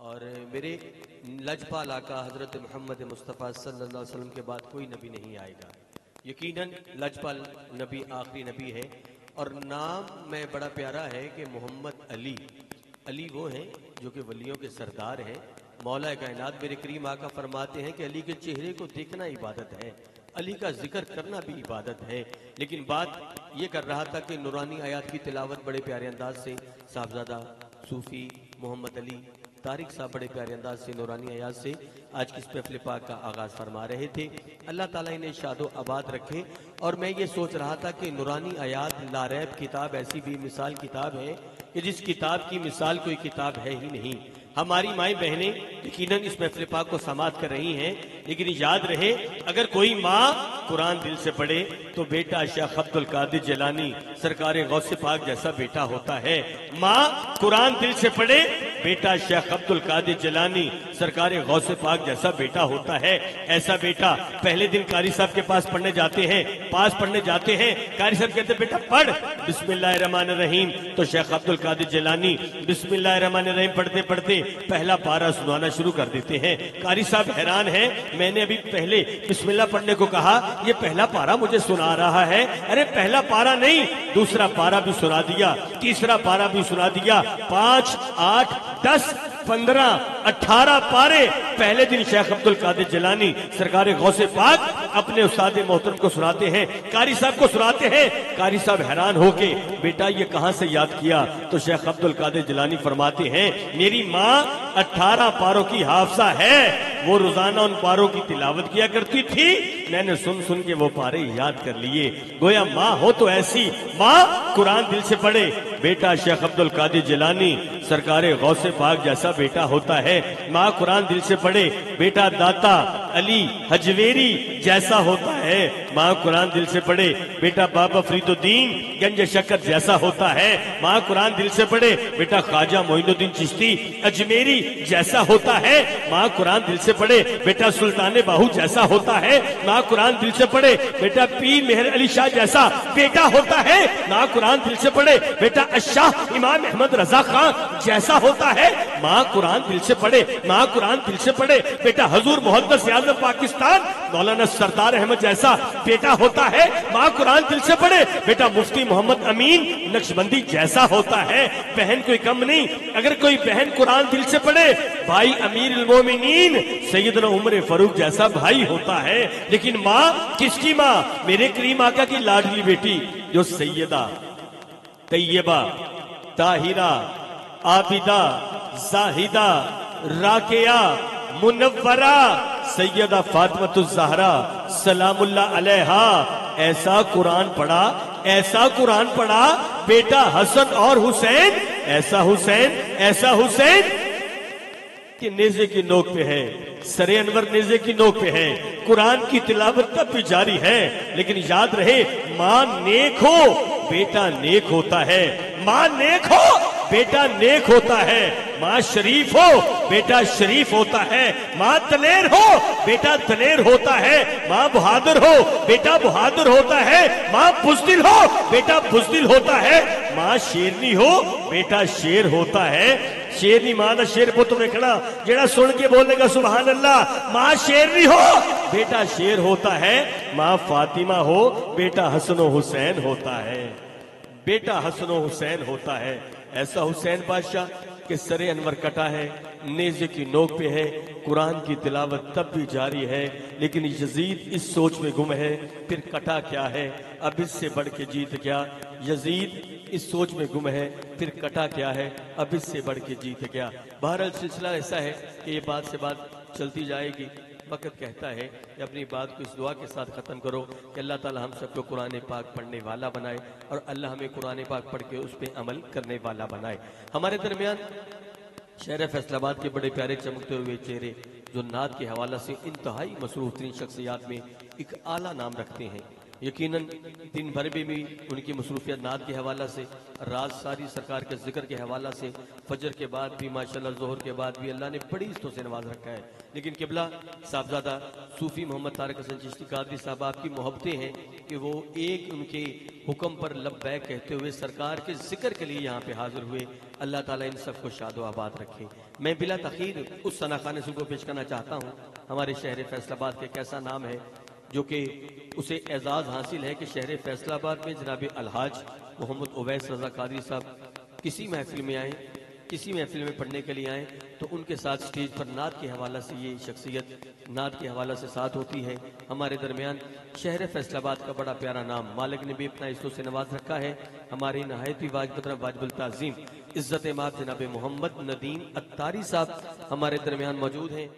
और मेरे लजपाल आका हज़रत मोहम्मद मुस्तफ़ा सल्लल्लाहु अलैहि वसल्लम के बाद कोई नबी नहीं आएगा। यकीनन लजपाल नबी आखिरी नबी है और नाम में बड़ा प्यारा है कि मोहम्मद अली। अली वो हैं जो कि वलियों के सरदार हैं। मौला कायनात मेरे करीम आका फरमाते हैं कि अली के चेहरे को देखना इबादत है, अली का जिक्र करना भी इबादत है। लेकिन बात ये कर रहा था कि नूरानी आयात की तिलावत बड़े प्यारे अंदाज से साहबजादा सूफ़ी मोहम्मद अली तारिक साहब बड़े प्यारे अंदाज से नूरानी आयात से आज की इस महफ़िल पाक का आगाज़ फरमा रहे थे। अल्लाह ताला इन्हें शादो आबाद रखे। और मैं ये सोच रहा था कि नूरानी आयात लारैब किताब ऐसी भी मिसाल किताब है कि जिस किताब की मिसाल कोई किताब है ही नहीं। हमारी माएँ बहनें यकीनन इस महफ़िल पाक को समाअत कर रही हैं, लेकिन याद रहे अगर कोई माँ कुरान दिल से पढ़े तो बेटा शेख अब्दुल कादिर जिलानी सरकार गौसे पाक जैसा बेटा होता है। माँ कुरान दिल से पढ़े बेटा शेख अब्दुल कादिर जिलानी सरकार गौसे पाक जैसा बेटा होता है। ऐसा बेटा पहले दिन कारी साहब के पास पढ़ने जाते हैं, पास पढ़ने जाते हैं, कारी साहब कहते बेटा पढ़ बिस्मिल्लाहिर्रहमानिर्रहीम, तो शेख अब्दुल कादिर जिलानी बिस्मिल्लाहिर्रहमानिर्रहीम पढ़ते पढ़ते पहला पारा सुनाना शुरू कर देते हैं। कारी साहब हैरान है, मैंने अभी पहले बिस्मिल्लाह पढ़ने को कहा, ये पहला पारा मुझे सुना रहा है। अरे पहला पारा नहीं, दूसरा पारा भी सुना दिया, तीसरा पारा भी सुना दिया, 5, 8, 10, 15, 18 पारे पहले दिन शेख अब्दुल कादिर जिलानी सरकार गौसे पाक अपने उस्ताद मोहतरम को सुनाते हैं, कारी साहब को सुनाते हैं। कारी साहब हैरान होके बेटा ये कहां से याद किया? तो शेख अब्दुल कादिर जिलानी फरमाते हैं मेरी माँ 18 पारों की हाफजा है, वो रोजाना उन पारों की तिलावत किया करती थी, मैंने सुन सुन के वो पारे याद कर लिए। गोया माँ हो तो ऐसी, माँ कुरान दिल से पढ़े बेटा शेख अब्दुल कादिर जिलानी सरकार गौसे पाक जैसा बेटा होता है। माँ कुरान दिल से पढ़े बेटा दाता अली हजवेरी जैसा होता है। माँ कुरान दिल से पढ़े बेटा बाबा फरीदुद्दीन गंज शक्कर जैसा होता है। माँ कुरान दिल से पढ़े बेटा ख्वाजा मोइनुद्दीन चिश्ती अजमेरी जैसा होता है। माँ कुरान दिल से पढ़े बेटा सुल्तान बाहू जैसा होता है। माँ कुरान दिल से पढ़े बेटा पीर मेहर अली शाह जैसा बेटा होता है। माँ कुरान दिल से पढ़े बेटा अशाह इमाम अहमद रजा खान जैसा होता है। माँ कुरान दिल से पढ़े, माँ कुरान दिल से पढ़े बेटा हजूर मुहद्दिस आज़म पाकिस्तान मौलाना सरदार अहमद जैसा बेटा होता है। माँ कुरान दिल से पढ़े बेटा मुफ्ती मोहम्मद अमीन नक्शबंदी जैसा होता है। बहन कोई कम नहीं, अगर कोई बहन कुरान दिल से पढ़े भाई अमीर उल मोमिनीन सैयदना उमर फारूक जैसा भाई होता है। लेकिन माँ किसकी माँ? मेरे करीम आका की लाडली बेटी जो सैयदा तैयबा ताहिरा आबिदा जाहिदा राकिया मुनव्वरा सैयदा फातिमतुज़ ज़हरा सलामुल्लाह अलैहा ऐसा कुरान पढ़ा, ऐसा कुरान पढ़ा बेटा हसन और हुसैन, ऐसा हुसैन, ऐसा हुसैन कि नेज़े की नोक पे है, सरे अनवर नेज़े की नोक पे है। कुरान की तिलावत तब भी जारी है। लेकिन याद रहे माँ नेक हो बेटा नेक होता है, माँ नेक हो बेटा नेक होता है, माँ शरीफ हो बेटा शरीफ होता है, माँ दलेर हो बेटा दलेर होता है, माँ बहादुर हो बेटा बहादुर होता है, माँ बुज़दिल हो बेटा बुज़दिल होता है, माँ शेरनी हो बेटा शेर होता है। शेरनी माँ का शेर पुत देखना जेड़ा सुन के बोलेगा सुभान अल्लाह। माँ शेरनी हो बेटा शेर होता है, माँ फातिमा हो बेटा हसन हुसैन होता है, बेटा हसन हुसैन होता है। ऐसा हुसैन बादशाह के सरे अनवर कटा है, नेज़े की नोक पे है, कुरान की तिलावत तब भी जारी है। लेकिन यजीद इस सोच में गुम है फिर कटा क्या है, अब इससे बढ़ के जीत क्या। यजीद इस सोच में गुम है फिर कटा क्या है, अब इससे बढ़ के जीत क्या। बहरहाल सिलसिला ऐसा है कि ये बात से बात चलती जाएगी। वक़्त कहता है कि अपनी बात को इस दुआ के साथ ख़त्म करो कि अल्लाह ताला हम सबको कुरान पाक पढ़ने वाला बनाए और अल्लाह हमें कुरान पाक पढ़ के उस पर अमल करने वाला बनाए। हमारे दरमियान शहर फैसलाबाद के बड़े प्यारे चमकते हुए चेहरे जो नात के हवाला से इंतहाई मसरूफ़ तरीन शख्सियात में एक आला नाम रखते हैं। यकीनन दिन भर में भी उनकी मसरूफियत नात के हवाला से, रात सारी सरकार के जिक्र के हवाला से, फजर के बाद भी माशाल्लाह, ज़ोहर के बाद भी अल्लाह ने बड़ी इज्जतों से नवाज रखा है। लेकिन किबला साहबजादा सूफ़ी मोहम्मद तारिक हसन चिश्ती कादरी साहब आपकी मोहब्बतें हैं कि वो एक उनके हुक्म पर लब्बैक कहते हुए सरकार के जिक्र के लिए यहाँ पे हाजिर हुए। अल्लाह ताला इन सबको शादो आबाद रखे। मैं बिला तखीर उस सना खान नसीब को पेश करना चाहता हूँ। हमारे शहर फैसलाबाद के कैसा नाम है जो कि उसे एजाज़ हासिल है कि शहर फैसलाबाद में जनाब अलहाज मोहम्मद उवैस रजा कादरी साहब किसी महफिल में आए, किसी महफिल में पढ़ने के लिए आए तो उनके साथ स्टेज पर नात के हवाला से ये शख्सियत नात के हवाला से साथ होती है। हमारे दरमियान शहर फैसलाबाद का बड़ा प्यारा नाम मालिक ने भी अपना इज्जतों से नवाज रखा है। हमारी नहायत ही वाजिबुल ताज़ीम इज्जत माब जनाब मोहम्मद नदीम अत्तारी साहब हमारे दरमियान मौजूद हैं।